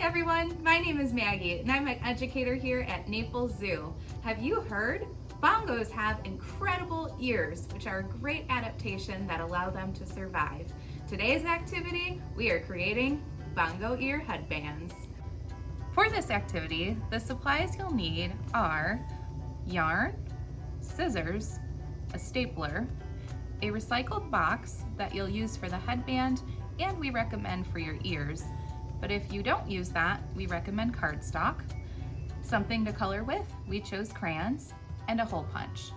everyone, my name is Maggie and I'm an educator here at Naples Zoo. Have you heard? Bongos have incredible ears, which are a great adaptation that allow them to survive. Today's activity, we are creating bongo ear headbands. For this activity, the supplies you'll need are yarn, scissors, a stapler, a recycled box that you'll use for the headband and we recommend for your ears. But if you don't use that, we recommend cardstock, something to color with, we chose crayons, and a hole punch.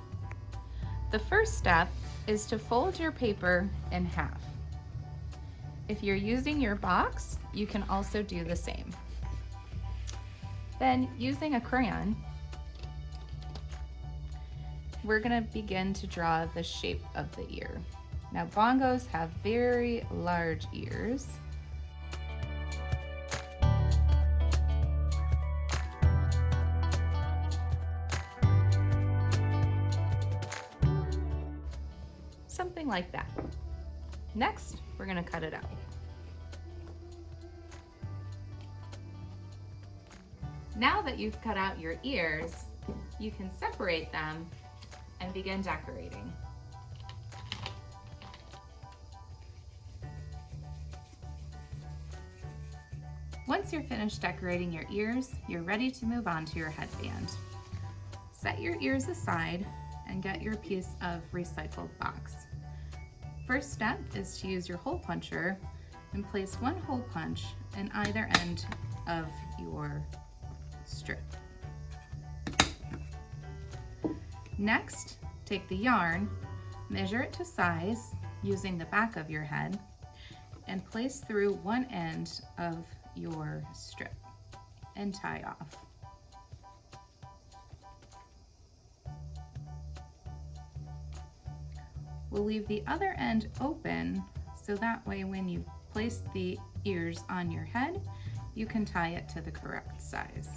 The first step is to fold your paper in half. If you're using your box, you can also do the same. Then, using a crayon, we're gonna begin to draw the shape of the ear. Now, bongos have very large ears. Something like that. Next, we're gonna cut it out. Now that you've cut out your ears, you can separate them and begin decorating. Once you're finished decorating your ears, you're ready to move on to your headband. Set your ears aside and get your piece of recycled box. First step is to use your hole puncher and place one hole punch in either end of your strip. Next, take the yarn, measure it to size using the back of your head, and place through one end of your strip and tie off. We'll leave the other end open so that way when you place the ears on your head, you can tie it to the correct size.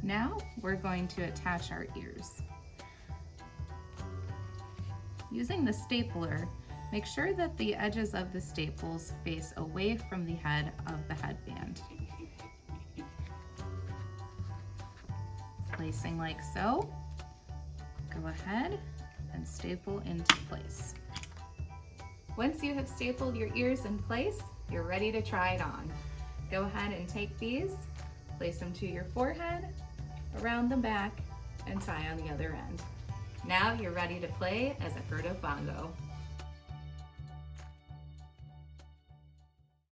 Now we're going to attach our ears. Using the stapler, make sure that the edges of the staples face away from the head of the headband. Placing like so, go ahead and staple into place. Once you have stapled your ears in place, you're ready to try it on. Go ahead and take these, place them to your forehead, around the back, and tie on the other end. Now you're ready to play as a herd of bongo.